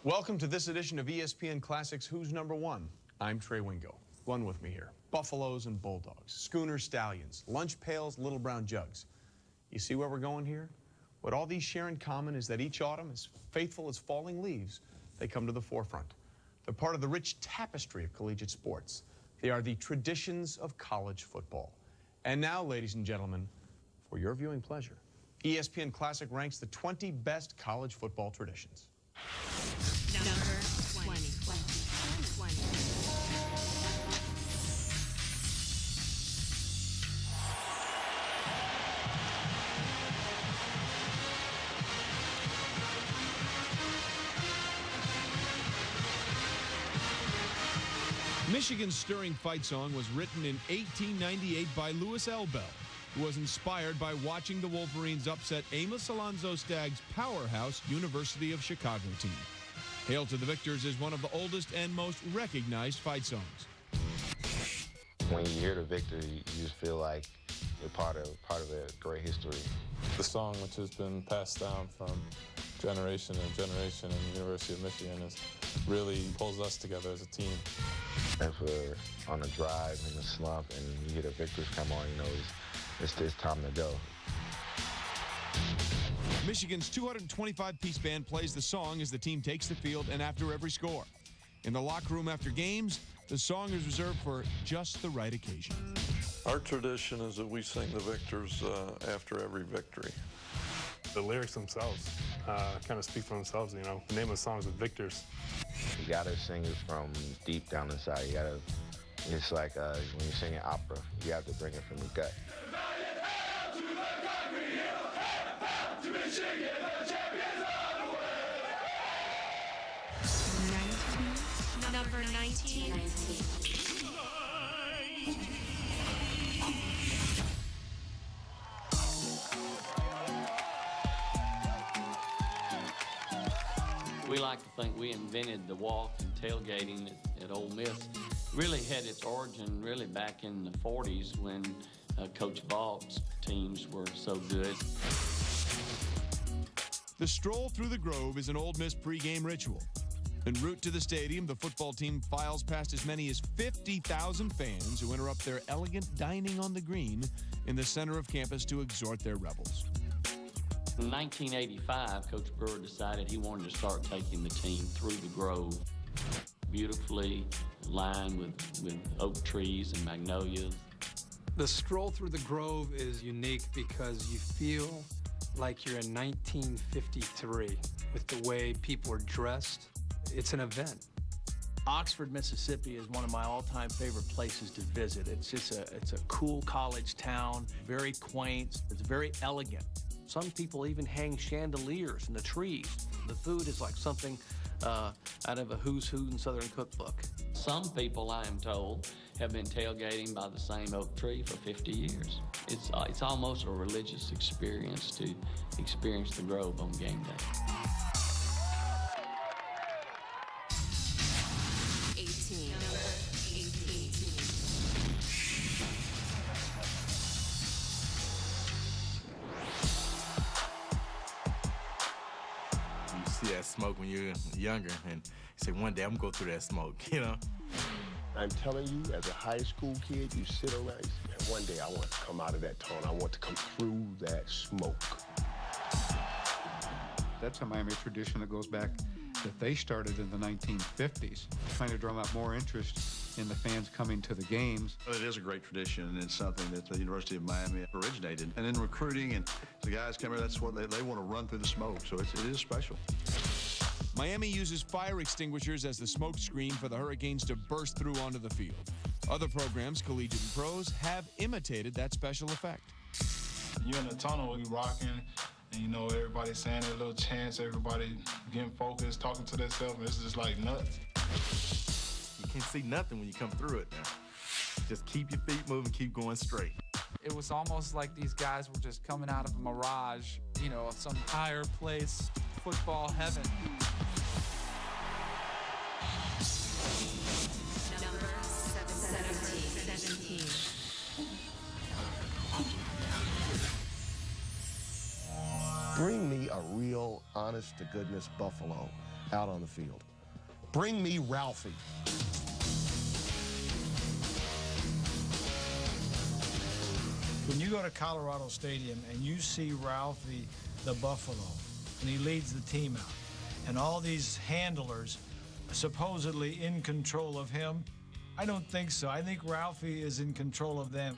Welcome to this edition of ESPN Classic's Who's Number One? I'm Trey Wingo. One with me here. Buffaloes and Bulldogs, Schooner Stallions, lunch pails, little brown jugs. You see where we're going here? What all these share in common is that each autumn, as faithful as falling leaves, they come to the forefront. They're part of the rich tapestry of collegiate sports. They are the traditions of college football. And now, ladies and gentlemen, for your viewing pleasure, ESPN Classic ranks the 20 best college football traditions. Number 20. Michigan's stirring fight song was written in 1898 by Louis L. Bell, who was inspired by watching the Wolverines upset Amos Alonzo Stagg's powerhouse University of Chicago team. Hail to the Victors is one of the oldest and most recognized fight songs. When you hear the victory, you just feel like you're part of a great history. The song, which has been passed down from generation and generation in the University of Michigan, really pulls us together as a team. If we're on a drive in a slump and you hear the victors come on, you know, it's time to go. Michigan's 225-piece band plays the song as the team takes the field and after every score. In the locker room after games, the song is reserved for just the right occasion. Our tradition is that we sing the victors after every victory. The lyrics themselves kind of speak for themselves, you know. The name of the song is The Victors. You gotta sing it from deep down inside. You gotta, it's like when you're singing opera, you have to bring it from the gut. Number 19. We like to think we invented the walk and tailgating at Ole Miss. Really had its origin really back in the 40s when Coach Vaught's teams were so good. The stroll through the Grove is an Ole Miss pregame ritual. En route to the stadium, the football team files past as many as 50,000 fans who interrupt their elegant dining on the green in the center of campus to exhort their rebels. In 1985, Coach Brewer decided he wanted to start taking the team through the Grove, beautifully lined with oak trees and magnolias. The stroll through the Grove is unique because you feel like you're in 1953 with the way people are dressed. It's an event. Oxford, Mississippi is one of my all-time favorite places to visit. It's a cool college town, very quaint, it's very elegant. Some people even hang chandeliers in the trees. The food is like something out of a Who's Who in Southern Cookbook. Some people, I am told, have been tailgating by the same oak tree for 50 years. It's almost a religious experience to experience the Grove on game day. 18. You see that smoke when you're younger, and you say, one day I'm gonna go through that smoke, you know? I'm telling you, as a high school kid, you sit around, you say, man, one day I want to come out of that tunnel. I want to come through that smoke. That's a Miami tradition that goes back, that they started in the 1950s, trying to drum up more interest in the fans coming to the games. It is a great tradition, and it's something that the University of Miami originated. And in recruiting, and the guys come here, that's what they want to run through the smoke, so it is special. Miami uses fire extinguishers as the smoke screen for the Hurricanes to burst through onto the field. Other programs, collegiate and pros, have imitated that special effect. You're in the tunnel, you rocking, and you know everybody's saying their little chants, everybody getting focused, talking to themselves, and it's just like nuts. You can't see nothing when you come through it now. Just keep your feet moving, keep going straight. It was almost like these guys were just coming out of a mirage, you know, some higher place, football heaven. Number 17. Bring me a real, honest-to-goodness buffalo out on the field. Bring me Ralphie. When you go to Colorado Stadium and you see Ralphie the Buffalo, and he leads the team out, and all these handlers supposedly in control of him, I don't think so. I think Ralphie is in control of them.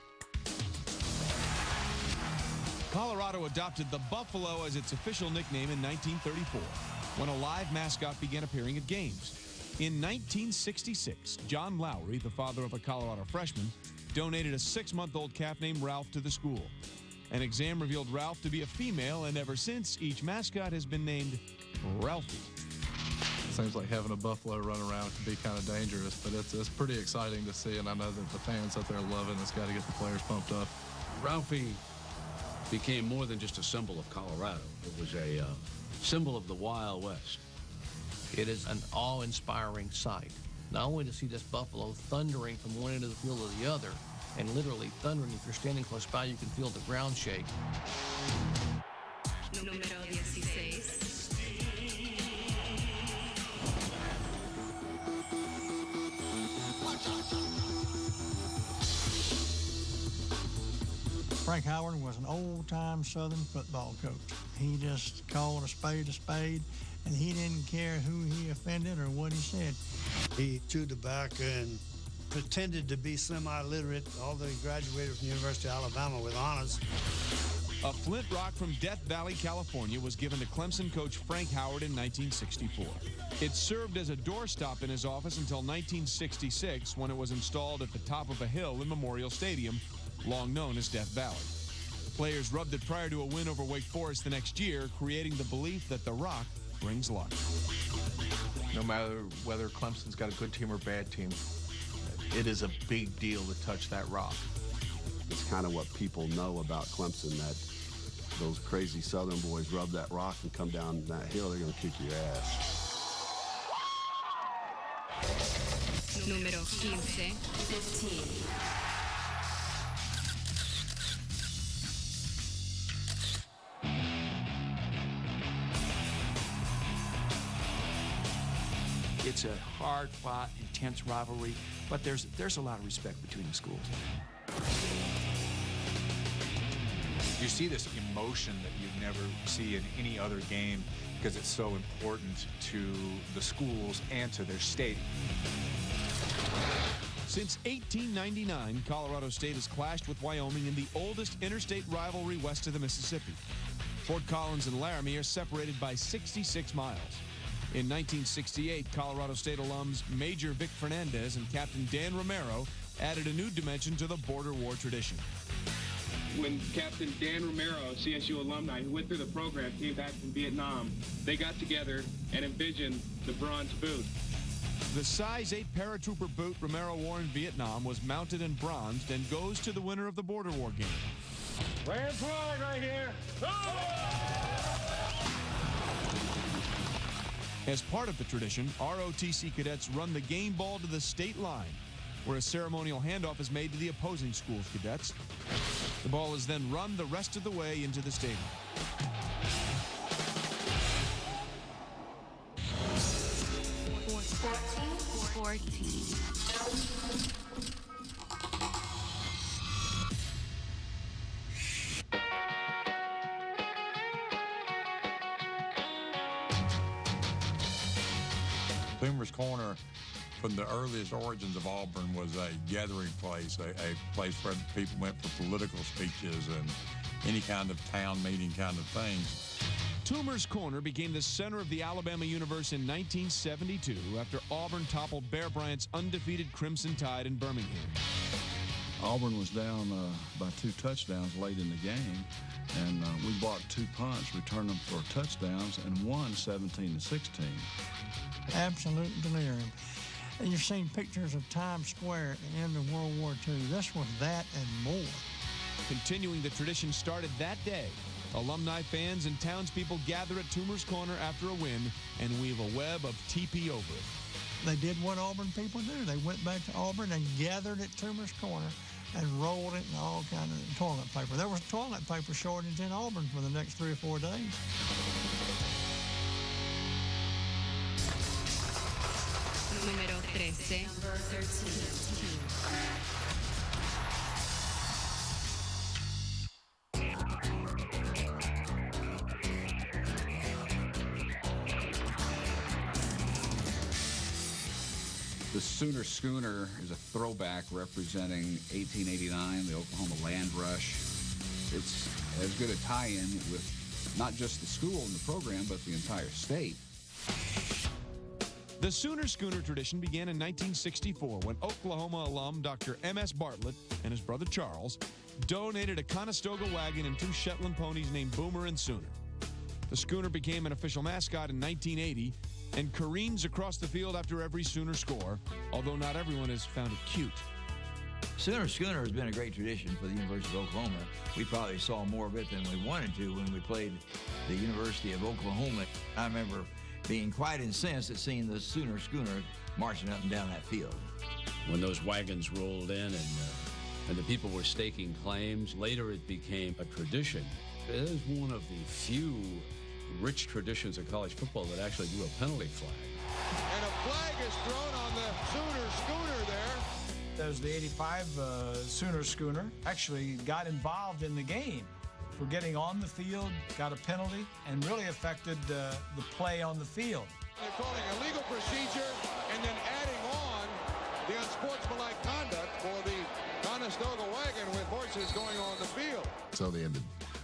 Colorado adopted the Buffalo as its official nickname in 1934, when a live mascot began appearing at games. In 1966, John Lowry, the father of a Colorado freshman, donated a 6-month-old calf named Ralph to the school. An exam revealed Ralph to be a female, and ever since, each mascot has been named Ralphie. Seems like having a buffalo run around can be kind of dangerous, but it's pretty exciting to see, and I know that the fans out there love it. It's got to get the players pumped up. Ralphie became more than just a symbol of Colorado. It was a symbol of the Wild West. It is an awe-inspiring sight. Not only to see this buffalo thundering from one end of the field to the other, and literally thundering. If you're standing close by, you can feel the ground shake. Número 16. Frank Howard was an old-time Southern football coach. He just called a spade, and he didn't care who he offended or what he said. He chewed tobacco and pretended to be semi-literate, although he graduated from the University of Alabama with honors. A Flint Rock from Death Valley, California was given to Clemson coach Frank Howard in 1964. It served as a doorstop in his office until 1966, when it was installed at the top of a hill in Memorial Stadium, long known as Death Valley. Players rubbed it prior to a win over Wake Forest the next year, creating the belief that the rock brings luck. No matter whether Clemson's got a good team or bad team, it is a big deal to touch that rock. It's kind of what people know about Clemson, that those crazy Southern boys rub that rock and come down that hill, they're going to kick your ass. Número 15. 15. It's a hard-fought, intense rivalry, but there's a lot of respect between the schools. You see this emotion that you never see in any other game because it's so important to the schools and to their state. Since 1899, Colorado State has clashed with Wyoming in the oldest interstate rivalry west of the Mississippi. Fort Collins and Laramie are separated by 66 miles. In 1968, Colorado State alums Major Vic Fernandez and Captain Dan Romero added a new dimension to the border war tradition. When Captain Dan Romero, CSU alumni, who went through the program, came back from Vietnam, they got together and envisioned the bronze boot. The size 8 paratrooper boot Romero wore in Vietnam was mounted and bronzed and goes to the winner of the border war game. Red flag right here. As part of the tradition, ROTC cadets run the game ball to the state line, where a ceremonial handoff is made to the opposing school's cadets. The ball is then run the rest of the way into the stadium. Boomer's Corner, from the earliest origins of Auburn, was a gathering place, a place where people went for political speeches and any kind of town meeting kind of things. Toomer's Corner became the center of the Alabama universe in 1972 after Auburn toppled Bear Bryant's undefeated Crimson Tide in Birmingham. Auburn was down by 2 touchdowns late in the game, and we blocked 2 punts, returned them for touchdowns, and won 17-16. Absolute delirium. And you've seen pictures of Times Square at the end of World War II. This was that and more. Continuing the tradition started that day, alumni, fans, and townspeople gather at Toomer's Corner after a win and weave a web of TP over it. They did what Auburn people do. They went back to Auburn and gathered at Toomer's Corner and rolled it in all kind of toilet paper. There was toilet paper shortage in Auburn for the next 3 or 4 days. Número 13. Number 13. The Sooner Schooner is a throwback representing 1889, the Oklahoma Land Rush. It's as good a tie-in with not just the school and the program, but the entire state. The Sooner Schooner tradition began in 1964 when Oklahoma alum Dr. M.S. Bartlett and his brother Charles donated a Conestoga wagon and 2 Shetland ponies named Boomer and Sooner. The Schooner became an official mascot in 1980 and careens across the field after every Sooner score, although not everyone has found it cute. Sooner Schooner has been a great tradition for the University of Oklahoma. We probably saw more of it than we wanted to when we played the University of Oklahoma. I remember being quite incensed at seeing the Sooner Schooner marching up and down that field. When those wagons rolled in and the people were staking claims, later it became a tradition. It is one of the few rich traditions of college football that actually do a penalty flag. And a flag is thrown on the Sooner Schooner there. There's the 85 Sooner Schooner. Actually got involved in the game for getting on the field, got a penalty, and really affected the play on the field. They're calling a legal procedure and then adding on the unsportsmanlike conduct for the Conestoga wagon with horses going on the field. So they had to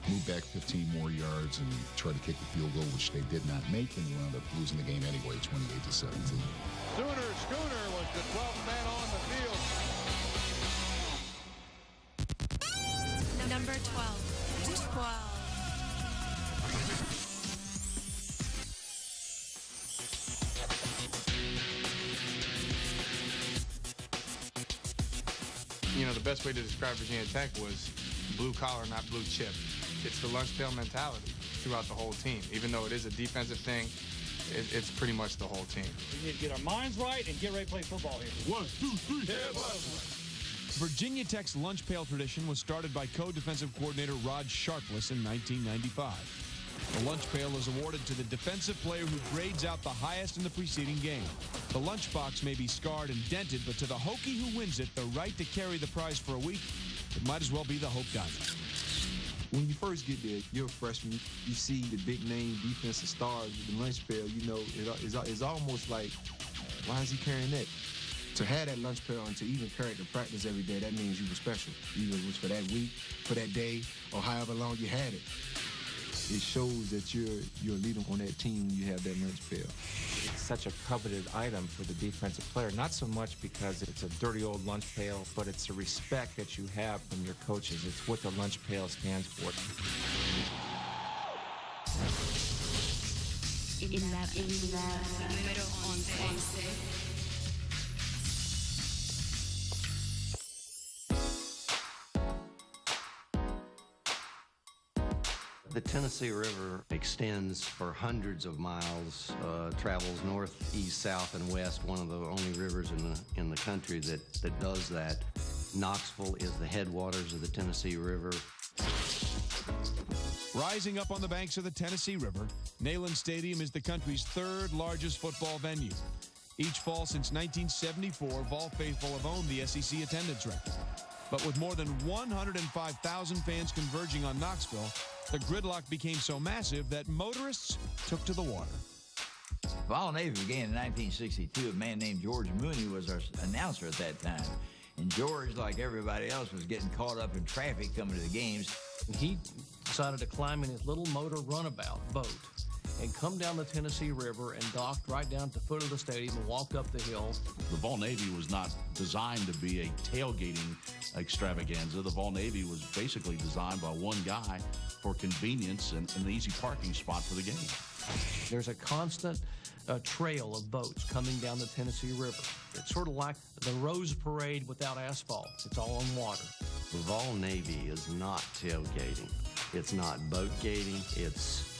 move back 15 more yards and try to kick the field goal, which they did not make, and we wound up losing the game anyway, 28-17. Sooner Schooner was the 12th man on the field. Number 12. You know, the best way to describe Virginia Tech was blue collar, not blue chip. It's the lunch pail mentality throughout the whole team. Even though it is a defensive thing, it's pretty much the whole team. We need to get our minds right and get ready to play football here. 1, 2, 3, Virginia Tech's lunch pail tradition was started by co-defensive coordinator Rod Sharpless in 1995. The lunch pail is awarded to the defensive player who grades out the highest in the preceding game. The lunchbox may be scarred and dented, but to the Hokie who wins it, the right to carry the prize for a week, it might as well be the Hope Diamond. When you first get there, you're a freshman, you see the big name defensive stars with the lunch pail, you know, it's almost like, why is he carrying that? To have that lunch pail and to even carry it to practice every day, that means you were special. Either it was for that week, for that day, or however long you had it. It shows that you're a leader on that team when you have that lunch pail. It's such a coveted item for the defensive player, not so much because it's a dirty old lunch pail, but it's the respect that you have from your coaches. It's what the lunch pail stands for. Número 11. The Tennessee River extends for hundreds of miles, travels north, east, south, and west. One of the only rivers in the country that does that. Knoxville is the headwaters of the Tennessee River. Rising up on the banks of the Tennessee River, Neyland Stadium is the country's third largest football venue. Each fall since 1974, Vol faithful have owned the SEC attendance record. But with more than 105,000 fans converging on Knoxville, the gridlock became so massive that motorists took to the water. Vol Navy began in 1962. A man named George Mooney was our announcer at that time. And George, like everybody else, was getting caught up in traffic coming to the games. He decided to climb in his little motor runabout boat and come down the Tennessee River and docked right down at the foot of the stadium and walked up the hill. The Vol Navy was not designed to be a tailgating extravaganza. The Vol Navy was basically designed by one guy for convenience and an easy parking spot for the game. There's a constant trail of boats coming down the Tennessee River. It's sort of like the Rose Parade without asphalt. It's all on water. The Vol Navy is not tailgating. It's not boat gating. It's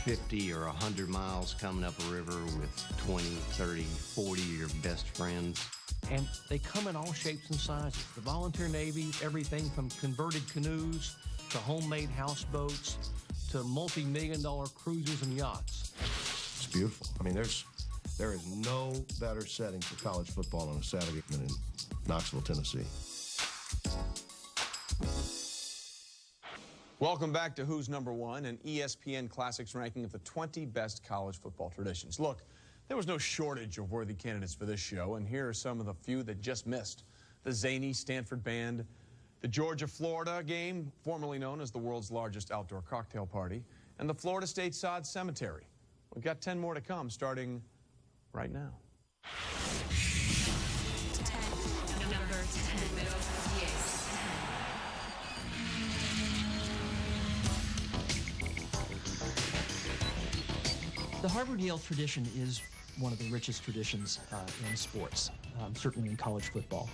50 or 100 miles coming up a river with 20, 30, 40 of your best friends. And they come in all shapes and sizes. The Volunteer Navy, everything from converted canoes to homemade houseboats to multi-million-dollar cruisers and yachts. It's beautiful. I mean, there's There is no better setting for college football on a Saturday than in Knoxville, Tennessee. Welcome back to Who's Number One, an ESPN Classic's ranking of the 20 best college football traditions. Look, there was no shortage of worthy candidates for this show, and here are some of the few that just missed. The zany Stanford Band, the Georgia-Florida game, formerly known as the world's largest outdoor cocktail party, and the Florida State Sod Cemetery. We've got 10 more to come, starting right now. Number 10. Yes. The Harvard-Yale tradition is one of the richest traditions in sports, certainly in college football.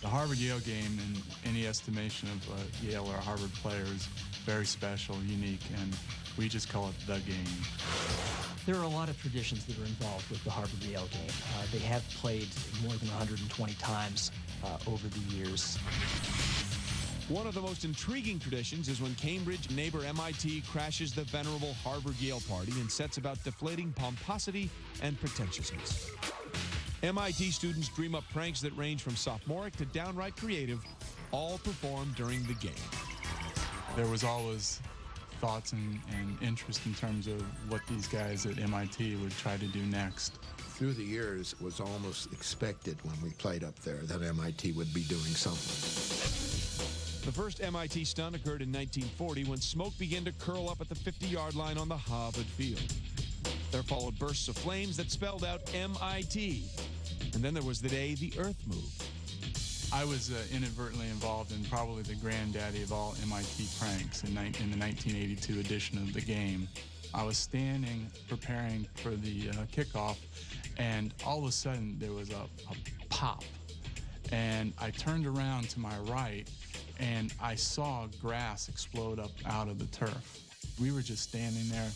The Harvard-Yale game, in any estimation of Yale or a Harvard player, is very special, unique, and we just call it the game. There are a lot of traditions that are involved with the Harvard-Yale game. They have played more than 120 times over the years. One of the most intriguing traditions is when Cambridge neighbor MIT crashes the venerable Harvard-Yale party and sets about deflating pomposity and pretentiousness. MIT students dream up pranks that range from sophomoric to downright creative, all performed during the game. There was always thoughts and interest in terms of what these guys at MIT would try to do next. Through the years, it was almost expected when we played up there that MIT would be doing something. The first MIT stunt occurred in 1940 when smoke began to curl up at the 50-yard line on the Harvard field. There followed bursts of flames that spelled out MIT. And then there was the day the Earth moved. I was inadvertently involved in probably the granddaddy of all MIT pranks in the 1982 edition of the game. I was standing preparing for the kickoff, and all of a sudden there was a pop. And I turned around to my right, and I saw grass explode up out of the turf. We were just standing there,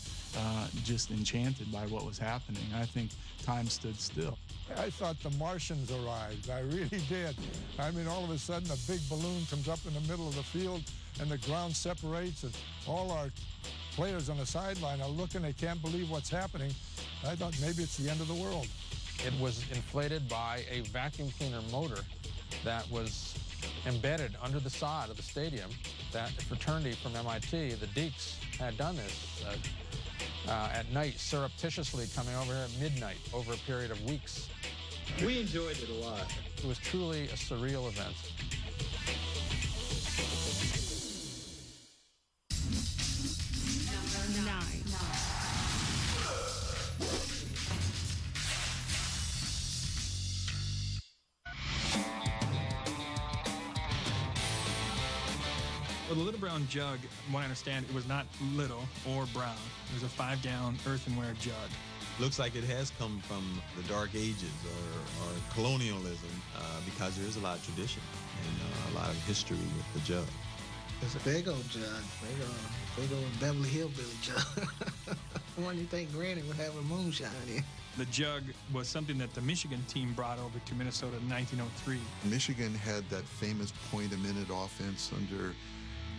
just enchanted by what was happening. I think time stood still. I thought the Martians arrived. I really did. I mean, all of a sudden, a big balloon comes up in the middle of the field, and the ground separates, and all our players on the sideline are looking. They can't believe what's happening. I thought maybe it's the end of the world. It was inflated by a vacuum cleaner motor that was embedded under the sod of the stadium. That fraternity from MIT, the Deeks, had done this at night, surreptitiously coming over here at midnight over a period of weeks. We enjoyed it a lot. It was truly a surreal event. Number 9. Well, the Little Brown Jug, from what I understand, it was not little or brown. It was a 5-gallon earthenware jug. Looks like it has come from the Dark Ages or colonialism because there is a lot of tradition and a lot of history with the jug. It's a big old jug, big old Beverly Hillbilly jug. One you think Granny would have a moonshine in. The jug was something that the Michigan team brought over to Minnesota in 1903. Michigan had that famous point-a-minute offense under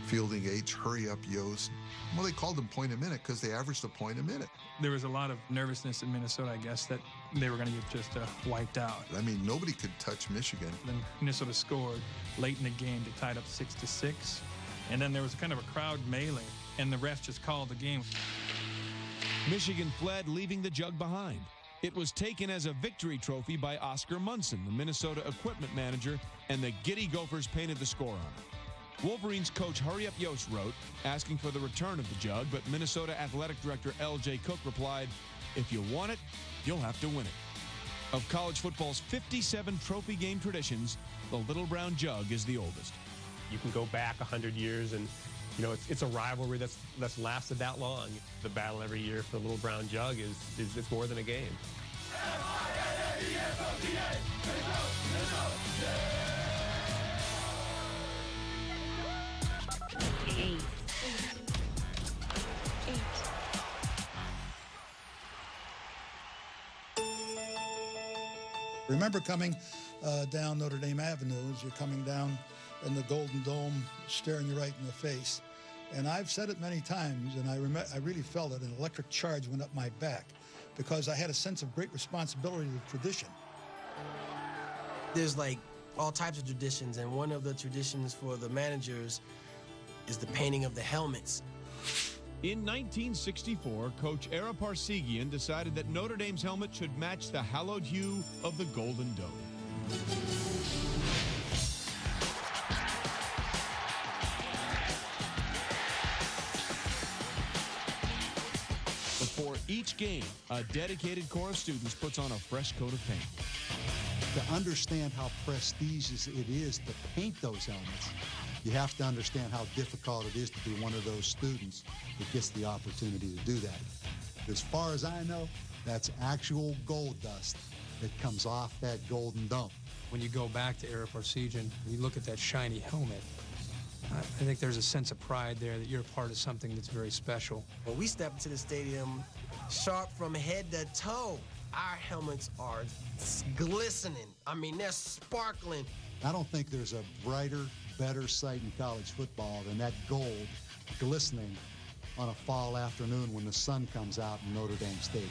Fielding H, Hurry Up Yost. Well, they called them point a minute because they averaged a point a minute. There was a lot of nervousness in Minnesota, I guess, that they were going to get just wiped out. I mean, nobody could touch Michigan. Then Minnesota scored late in the game to tie it up 6-6. And then there was kind of a crowd melee, and the refs just called the game. Michigan fled, leaving the jug behind. It was taken as a victory trophy by Oscar Munson, the Minnesota equipment manager, and the Giddy Gophers painted the score on it. Wolverines coach Hurry Up Yost wrote, asking for the return of the jug, but Minnesota athletic director L.J. Cook replied, "If you want it, you'll have to win it." Of college football's 57 trophy game traditions, the Little Brown Jug is the oldest. You can go back 100 years and, you know, it's a rivalry that's lasted that long. The battle every year for the Little Brown Jug is it's more than a game. Remember coming down Notre Dame Avenue as you're coming down in the Golden Dome, staring you right in the face. And I've said it many times, and I really felt it. An electric charge went up my back because I had a sense of great responsibility to tradition. There's like all types of traditions, and one of the traditions for the managers is the painting of the helmets. In 1964, Coach Ara Parsegian decided that Notre Dame's helmet should match the hallowed hue of the Golden Dome. Before each game, a dedicated corps of students puts on a fresh coat of paint. To understand how prestigious it is to paint those helmets, you have to understand how difficult it is to be one of those students that gets the opportunity to do that. As far as I know, that's actual gold dust that comes off that Golden Dome. When you go back to Ara Parsegian, you look at that shiny helmet, I think there's a sense of pride there that you're a part of something that's very special. When we step into the stadium, sharp from head to toe, our helmets are glistening. I mean, they're sparkling. I don't think there's a brighter, better sight in college football than that gold glistening on a fall afternoon when the sun comes out in Notre Dame Stadium.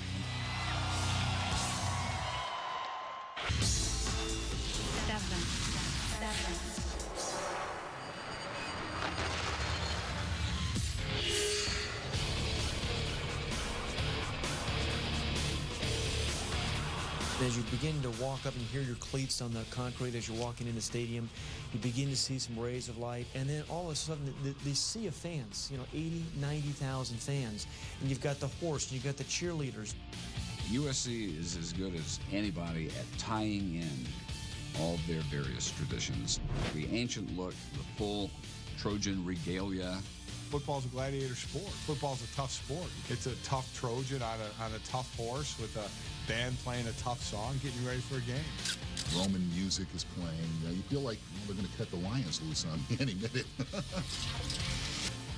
As you begin to walk up and hear your cleats on the concrete as you're walking in the stadium, you begin to see some rays of light, and then all of a sudden, the sea of fans, 80, 90,000 fans, and you've got the horse, and you've got the cheerleaders. USC is as good as anybody at tying in all their various traditions. The ancient look, the full Trojan regalia. Football's a gladiator sport. Football's a tough sport. It's a tough Trojan on a tough horse with a band playing a tough song, getting ready for a game. Roman music is playing. You feel like they're going to cut the lions loose on me any minute.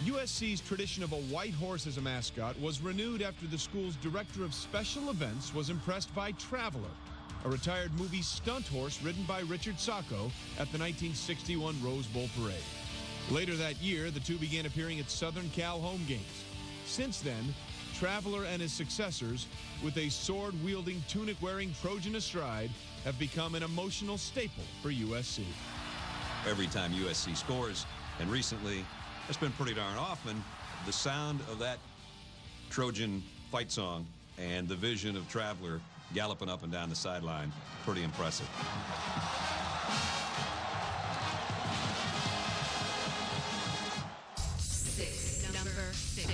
USC's tradition of a white horse as a mascot was renewed after the school's director of special events was impressed by Traveler, a retired movie stunt horse ridden by Richard Sacco at the 1961 Rose Bowl parade. Later that year, the two began appearing at Southern Cal home games. Since then, Traveler and his successors, with a sword-wielding, tunic-wearing Trojan astride, have become an emotional staple for USC. Every time USC scores, and recently, it's been pretty darn often, the sound of that Trojan fight song and the vision of Traveler galloping up and down the sideline, pretty impressive. Number six.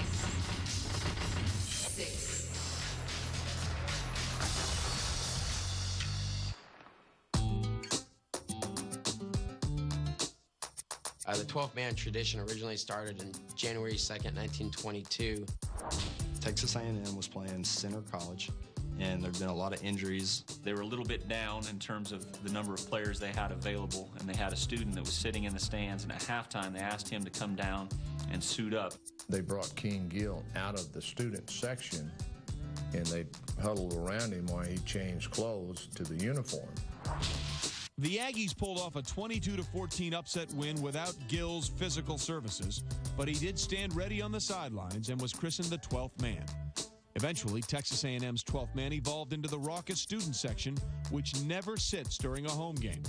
The 12-man tradition originally started in January 2nd, 1922. Texas A&M was playing Center College, and there have been a lot of injuries. They were a little bit down in terms of the number of players they had available, and they had a student that was sitting in the stands, and at halftime they asked him to come down and suit up. They brought King Gill out of the student section, and they huddled around him while he changed clothes to the uniform. The Aggies pulled off a 22-14 upset win without Gill's physical services, but he did stand ready on the sidelines and was christened the 12th man. Eventually, Texas A&M's 12th man evolved into the raucous student section, which never sits during a home game.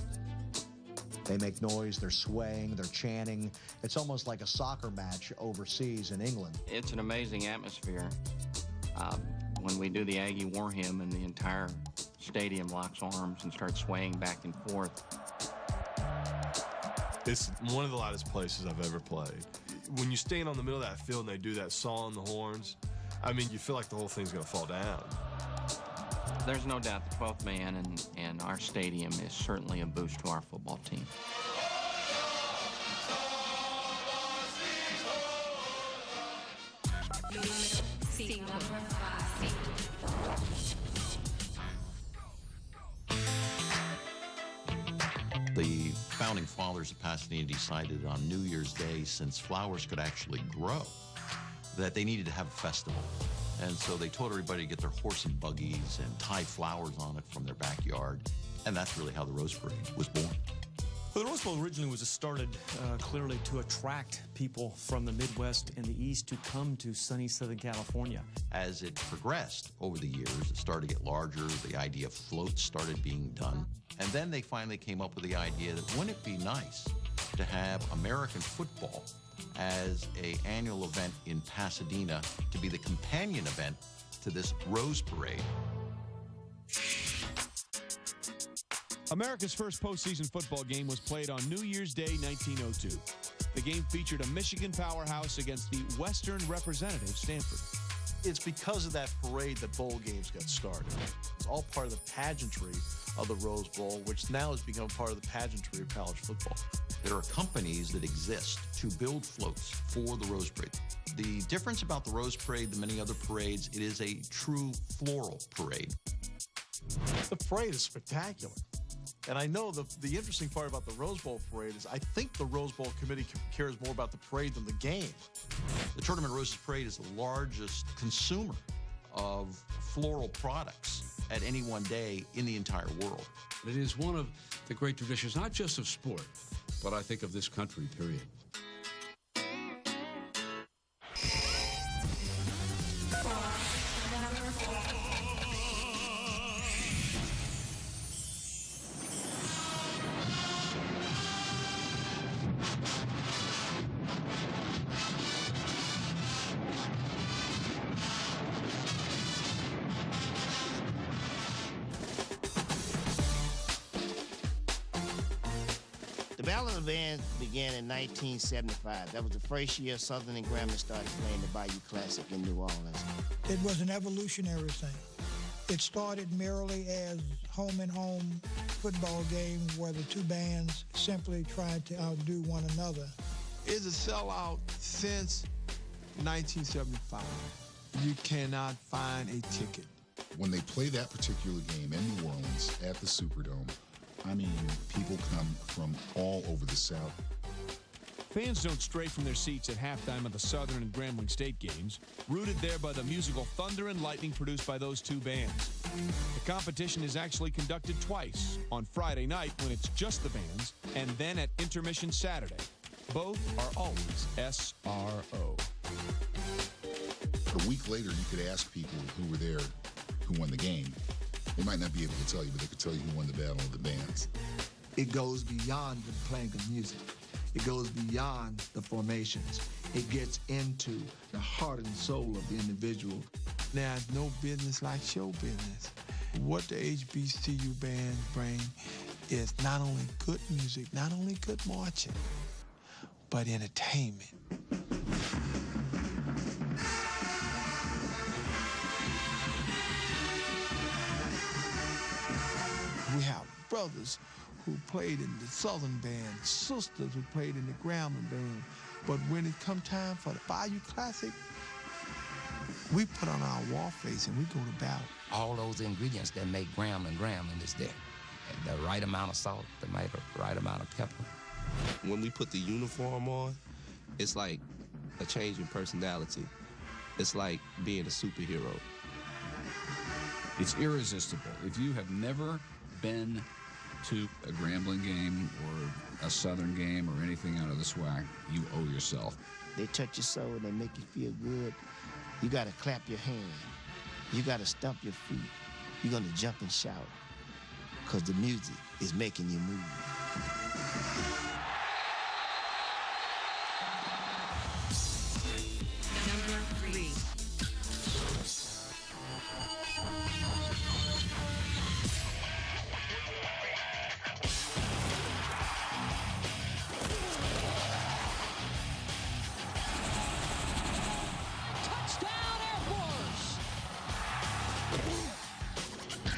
They make noise, they're swaying, they're chanting. It's almost like a soccer match overseas in England. It's an amazing atmosphere. When we do the Aggie War Hymn and the entire stadium locks arms and starts swaying back and forth. It's one of the loudest places I've ever played. When you stand on the middle of that field and they do that song, the horns, I mean, you feel like the whole thing's going to fall down. There's no doubt the 12th man and our stadium is certainly a boost to our football team. The founding fathers of Pasadena decided on New Year's Day, since flowers could actually grow, that they needed to have a festival. And so they told everybody to get their horse and buggies and tie flowers on it from their backyard. And that's really how the Rose Parade was born. Well, the Rose Bowl originally was started clearly to attract people from the Midwest and the East to come to sunny Southern California. As it progressed over the years, it started to get larger. The idea of floats started being done. And then they finally came up with the idea that wouldn't it be nice to have American football as an annual event in Pasadena to be the companion event to this Rose Parade. America's first postseason football game was played on New Year's Day, 1902. The game featured a Michigan powerhouse against the Western representative, Stanford. It's because of that parade that bowl games got started. It's all part of the pageantry of the Rose Bowl, which now has become part of the pageantry of college football. There are companies that exist to build floats for the Rose Parade. The difference about the Rose Parade than many other parades, it is a true floral parade. The parade is spectacular. And I know the interesting part about the Rose Bowl parade is I think the Rose Bowl committee cares more about the parade than the game. The Tournament Roses Parade is the largest consumer of floral products at any one day in the entire world. It is one of the great traditions, not just of sport, but I think of this country, period. The Battle of the Bands began in 1975. That was the first year Southern and Grambling started playing the Bayou Classic in New Orleans. It was an evolutionary thing. It started merely as home-and-home football game where the two bands simply tried to outdo one another. It's a sellout since 1975. You cannot find a ticket. When they play that particular game in New Orleans at the Superdome, I mean, people come from all over the South. Fans don't stray from their seats at halftime of the Southern and Grambling State games, rooted there by the musical thunder and lightning produced by those two bands. The competition is actually conducted twice, on Friday night when it's just the bands, and then at intermission Saturday. Both are always SRO. A week later, you could ask people who were there who won the game. They might not be able to tell you, but they could tell you who won the Battle of the Bands. It goes beyond the playing of music. It goes beyond the formations. It gets into the heart and soul of the individual. There's no business like show business. What the HBCU bands bring is not only good music, not only good marching, but entertainment. We have brothers who played in the Southern band, sisters who played in the Grambling band. But when it come time for the Bayou Classic, we put on our wall face and we go to battle. All those ingredients that make Grambling is there. The right amount of salt, the right amount of pepper. When we put the uniform on, it's like a change in personality. It's like being a superhero. It's irresistible. If you have never been to a Grambling game or a Southern game or anything out of the SWAC, you owe yourself. They touch your soul, they make you feel good. You gotta clap your hand. You gotta stomp your feet. You're gonna jump and shout, because the music is making you move. Number 3.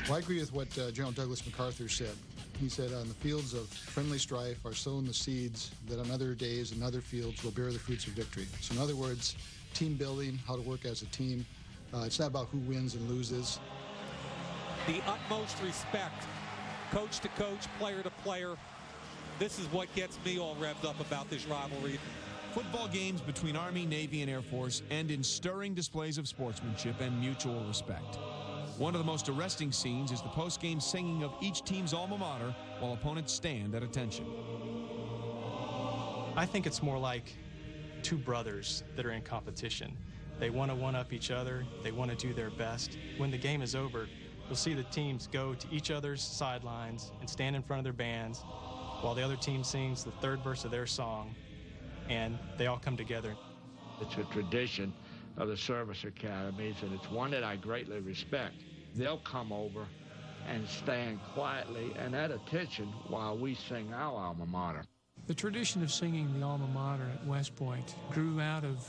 Well, I agree with what General Douglas MacArthur said. He said, on the fields of friendly strife are sown the seeds that on other days and other fields will bear the fruits of victory. So in other words, team building, how to work as a team. It's not about who wins and loses. The utmost respect, coach to coach, player to player. This is what gets me all revved up about this rivalry. Football games between Army, Navy, and Air Force end in stirring displays of sportsmanship and mutual respect. One of the most arresting scenes is the post-game singing of each team's alma mater while opponents stand at attention. I think it's more like two brothers that are in competition. They want to one-up each other. They want to do their best. When the game is over, you'll see the teams go to each other's sidelines and stand in front of their bands while the other team sings the third verse of their song, and they all come together. It's a tradition of the service academies, and it's one that I greatly respect. They'll come over and stand quietly and at attention while we sing our alma mater. The tradition of singing the alma mater at West Point grew out of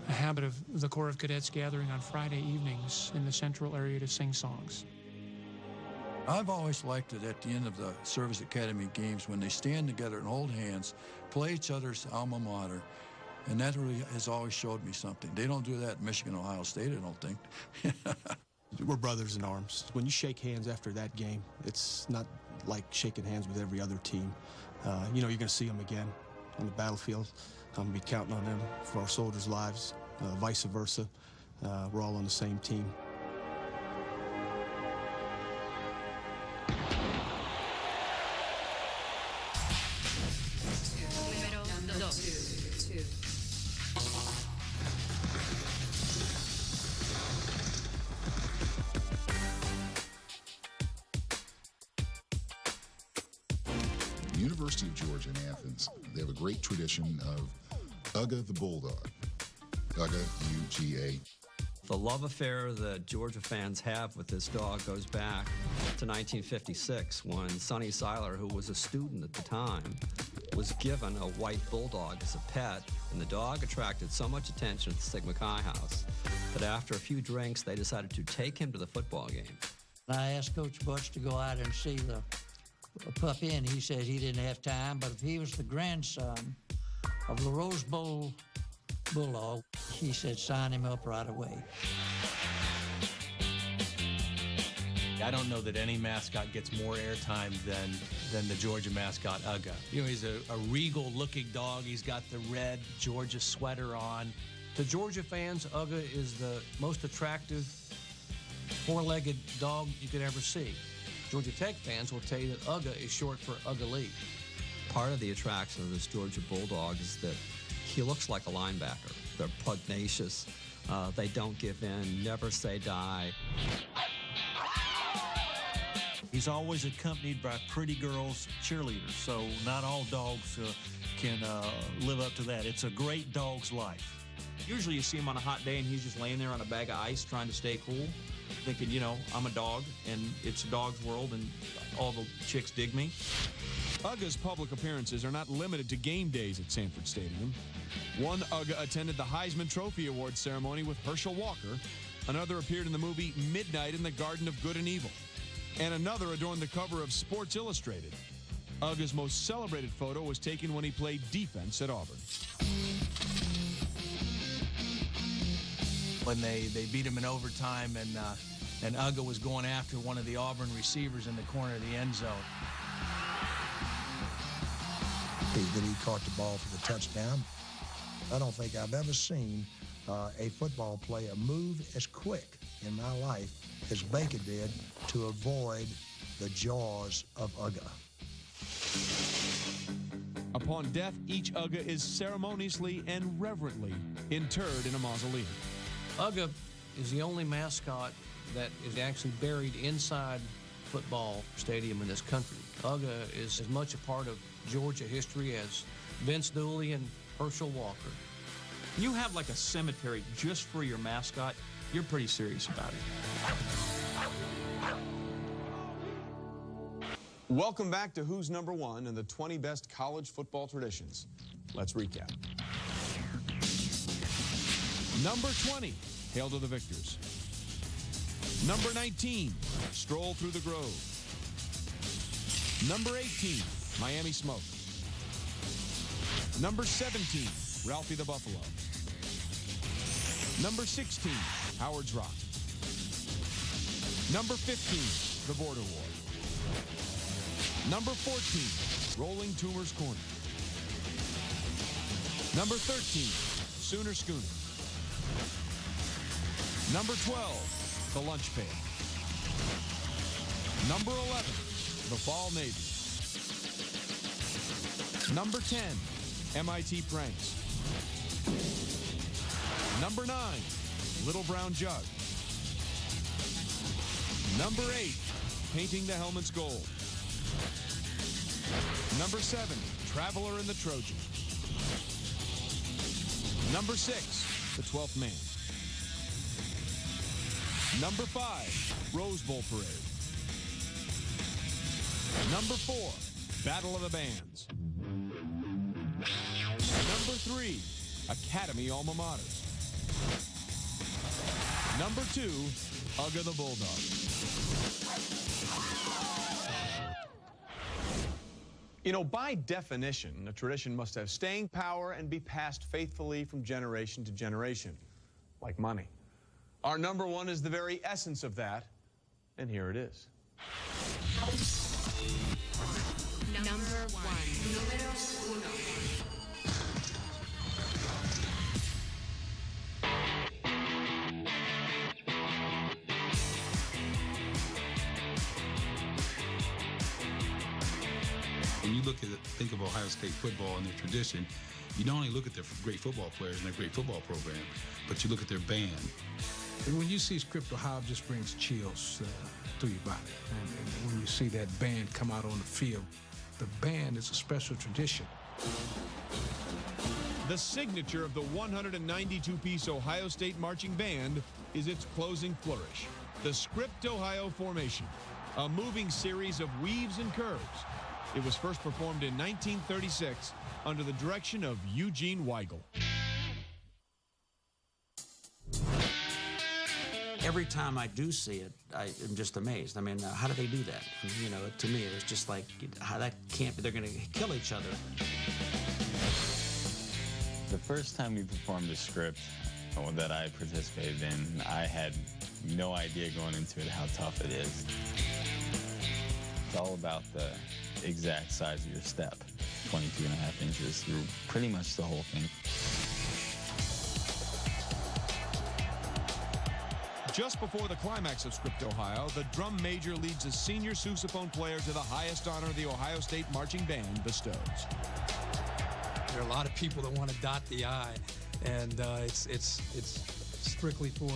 a habit of the Corps of Cadets gathering on Friday evenings in the central area to sing songs. I've always liked it at the end of the service academy games when they stand together and hold hands, play each other's alma mater, and that really has always showed me something. They don't do that in Michigan, Ohio State, I don't think. We're brothers in arms. When you shake hands after that game, it's not like shaking hands with every other team. You know, you're going to see them again on the battlefield. I'm going to be counting on them for our soldiers' lives, vice versa. We're all on the same team. University of Georgia in Athens, they have a great tradition of Ugga the Bulldog. Ugga, U-G-A. The love affair that Georgia fans have with this dog goes back to 1956 when Sonny Seiler, who was a student at the time, was given a white bulldog as a pet, and the dog attracted so much attention at the Sigma Chi house that after a few drinks, they decided to take him to the football game. I asked Coach Butch to go out and see the puppy, and he said he didn't have time, but if he was the grandson of the Rose Bowl Bulldog, he said sign him up right away. I don't know that any mascot gets more airtime than the Georgia mascot, Ugga. You know, he's a regal-looking dog. He's got the red Georgia sweater on. To Georgia fans, Ugga is the most attractive four-legged dog you could ever see. Georgia Tech fans will tell you that Ugga is short for Ugly. Part of the attraction of this Georgia Bulldog is that he looks like a linebacker. They're pugnacious. They don't give in, never say die. He's always accompanied by pretty girls, cheerleaders, so not all dogs can live up to that. It's a great dog's life. Usually you see him on a hot day and he's just laying there on a bag of ice trying to stay cool, thinking, you know, I'm a dog and it's a dog's world and all the chicks dig me. Ugga's public appearances are not limited to game days at Sanford Stadium. One Ugga attended the Heisman Trophy Award ceremony with Herschel Walker. Another appeared in the movie Midnight in the Garden of Good and Evil. And another adorned the cover of Sports Illustrated. Ugga's most celebrated photo was taken when he played defense at Auburn. When they beat him in overtime and Ugga was going after one of the Auburn receivers in the corner of the end zone. That he caught the ball for the touchdown. I don't think I've ever seen a football player move as quick in my life as Baker did to avoid the jaws of Ugga. Upon death, each Ugga is ceremoniously and reverently interred in a mausoleum. Ugga is the only mascot that is actually buried inside football stadium in this country. Ugga is as much a part of Georgia history as Vince Dooley and Herschel Walker. You have like a cemetery just for your mascot, you're pretty serious about it. Welcome back to Who's Number One and the 20 best college football traditions. Let's recap. Number 20, Hail to the Victors. Number 19, Stroll Through the Grove. Number 18, Miami Smoke. Number 17, Ralphie the Buffalo. Number 16, Howard's Rock. Number 15, The Border War. Number 14, Rolling Toomer's Corner. Number 13, Sooner Schooner. Number 12, the lunch pail. Number 11, the Fall Navy. Number 10, MIT Pranks. Number 9, Little Brown Jug. Number 8, Painting the Helmets Gold. Number 7, Traveler and the Trojan. Number 6, The 12th Man. Number 5, Rose Bowl Parade. Number 4, Battle of the Bands. Number 3, Academy Alma Maters. Number 2, Ugga the Bulldog. You know, by definition, a tradition must have staying power and be passed faithfully from generation to generation, like money. Our number 1 is the very essence of that, and here it is. Number 1. Número 1. When you think of Ohio State football and their tradition, you not only look at their great football players and their great football program, but you look at their band. And when you see Script Ohio, it just brings chills through your body. And when you see that band come out on the field, the band is a special tradition. The signature of the 192-piece Ohio State marching band is its closing flourish, the Script Ohio formation, a moving series of weaves and curves. It was first performed in 1936 under the direction of Eugene Weigel. Every time I do see it, I am just amazed. I mean, how do they do that? I mean, you know, to me, it was just like, how that can't be, they're going to kill each other. The first time we performed a script that I participated in, I had no idea going into it how tough it is. It's all about the exact size of your step, 22.5 inches through pretty much the whole thing. Just before the climax of Script Ohio, the drum major leads a senior sousaphone player to the highest honor the Ohio State Marching Band bestows. There are a lot of people that want to dot the I, and it's strictly for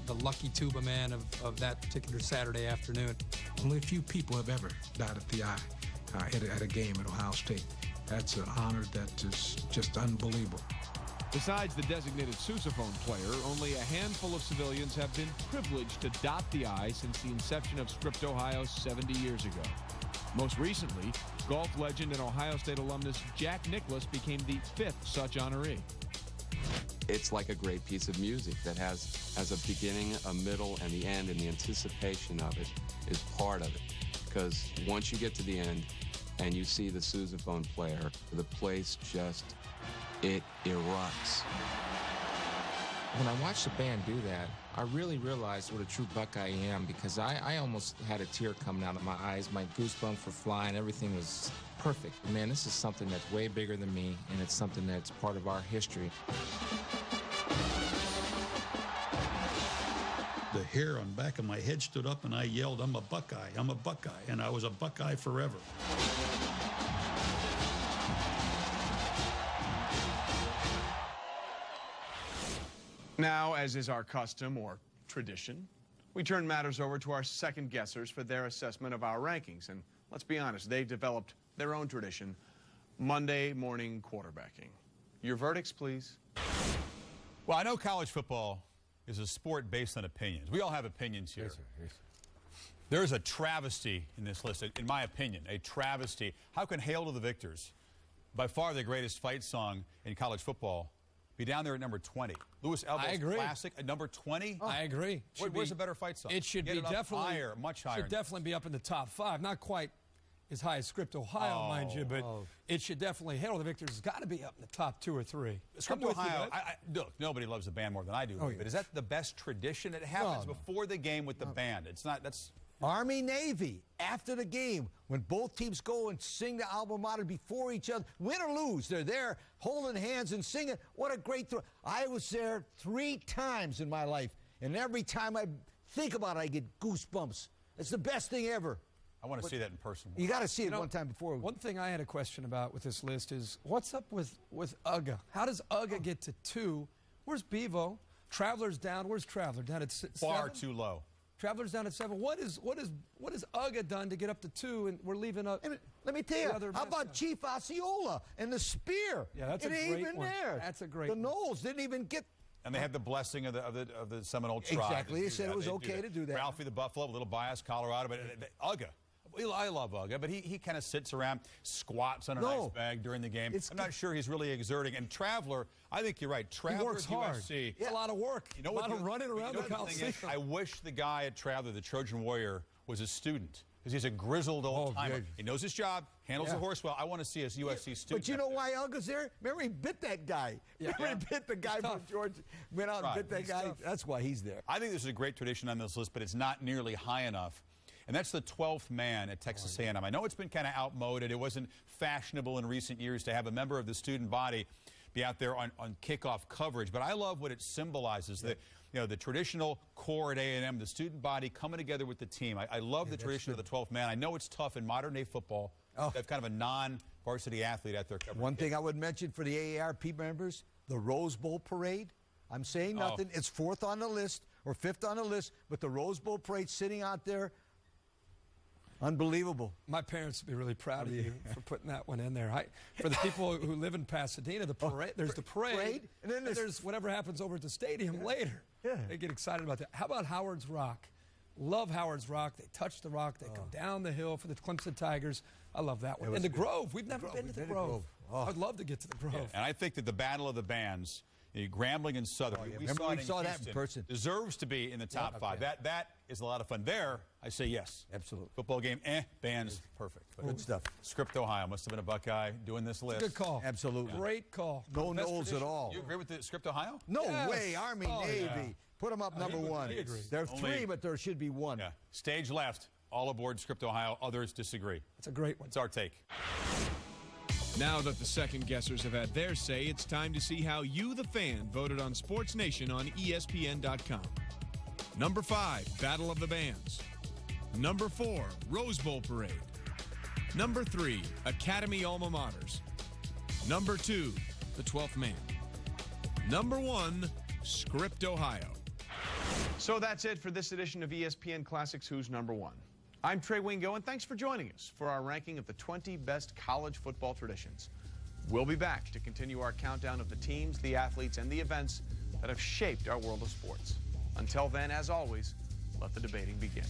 the lucky tuba man of that particular Saturday afternoon. Only a few people have ever dotted the I at a game at Ohio State. That's an honor that is just unbelievable. Besides the designated sousaphone player, only a handful of civilians have been privileged to dot the I since the inception of Script Ohio 70 years ago. Most recently, golf legend and Ohio State alumnus Jack Nicklaus became the 5th such honoree. It's like a great piece of music that has a beginning, a middle, and the end, and the anticipation of it is part of it. Because once you get to the end and you see the sousaphone player, the place just, it erupts. When I watched the band do that, I really realized what a true Buckeye I am, because I almost had a tear coming out of my eyes. My goosebumps were flying. Everything was perfect. Man, this is something that's way bigger than me, and it's something that's part of our history. The hair on the back of my head stood up, and I yelled, "I'm a Buckeye, I'm a Buckeye," and I was a Buckeye forever. Now, as is our custom or tradition, we turn matters over to our second guessers for their assessment of our rankings. And let's be honest, they've developed their own tradition, Monday morning quarterbacking. Your verdicts, please. Well, I know college football is a sport based on opinions. We all have opinions here. Yes, sir. Yes, sir. There is a travesty in this list, in my opinion, a travesty. How can Hail to the Victors, by far the greatest fight song in college football, be down there at number 20? Louis Elbo's Classic at number 20? I agree. Where's a better fight song? It should Get be it up definitely higher, much higher. Should definitely be up in the top 5. Not quite as high as Script Ohio, mind you, but it should definitely. Hail to the Victors has got to be up in the top 2 or 3. Script Ohio, look, nobody loves the band more than I do, but is that the best tradition? It happens before the game with the band. It's not, that's... Army, Navy, after the game, when both teams go and sing the alma mater before each other, win or lose, they're there holding hands and singing. What a great throw. I was there 3 times in my life, and every time I think about it, I get goosebumps. It's the best thing ever. I want to see that in person. You got to see it one time before. One thing I had a question about with this list is, what's up with Uga? How does Uga get to 2? Where's Bevo? Traveler's down. Where's Traveler? Down at 7? Far too low. Traveler's down at 7. What is Uga done to get up to 2, and we're leaving up? Let me tell you, how about Chief Osceola and the spear? Yeah, that's a great great even one. there. That's a great The one. Knowles didn't even get. And they had the blessing of the Seminole tribe. Exactly. They said it was okay to do that. Ralphie the Buffalo, a little biased, Colorado, but Uga. I love Uga, but he kind of sits around, squats on an ice bag during the game. I'm not sure he's really exerting. And Traveler, I think you're right. Traveler, he works hard. USC, It's a lot of work. You know a what? lot of running around the Coliseum. I wish the guy at Traveler, the Trojan Warrior, was a student. Because he's a grizzled old timer. He knows his job, handles the horse well. I want to see a USC student. But you know why Uga's there? Remember, he bit that guy. Remember, he bit the guy from Georgia. Went out and bit that guy. That's why he's there. I think this is a great tradition on this list, but it's not nearly high enough. And that's the 12th man at Texas A&M. I know it's been kind of outmoded. It wasn't fashionable in recent years to have a member of the student body be out there on kickoff coverage. But I love what it symbolizes. The traditional core at A&M, the student body coming together with the team. I love the tradition of the 12th man. I know it's tough in modern-day football to have kind of a non-varsity athlete out there covering. One thing I would mention for the AARP members, the Rose Bowl parade. I'm saying nothing. It's 4th on the list or 5th on the list, but the Rose Bowl parade sitting out there, unbelievable. My parents would be really proud of you for putting that one in there. For the people who live in Pasadena, the parade, there's the parade, and then there's whatever happens over at the stadium later. They get excited about that. How about Howard's Rock? Love Howard's Rock. They touch the rock. They come down the hill for the Clemson Tigers. I love that one. And the Grove. We've never been to the Grove. I'd love to get to the Grove. And I think that the Battle of the Bands, Grambling and Southern, we saw that in person. Deserves to be in the top 5. That is a lot of fun. There, I say yes. Absolutely. Football game, bands, perfect. Good stuff. Script, Ohio. Must have been a Buckeye doing this list. Good call. Absolutely. Great call. No Knowles at all. You agree with the Script, Ohio? No way. Army, Navy. Yeah. Put them up number 1. There are 3, but there should be 1. Yeah. Stage left. All aboard Script, Ohio. Others disagree. That's a great one. It's our take. Now that the second guessers have had their say, it's time to see how you, the fan, voted on Sports Nation on ESPN.com. Number 5, Battle of the Bands. Number 4, Rose Bowl Parade. Number 3, Academy Alma Maters. Number 2, the 12th man. Number 1, Script, Ohio. So that's it for this edition of ESPN Classics Who's Number 1. I'm Trey Wingo, and thanks for joining us for our ranking of the 20 best college football traditions. We'll be back to continue our countdown of the teams, the athletes, and the events that have shaped our world of sports. Until then, as always, let the debating begin.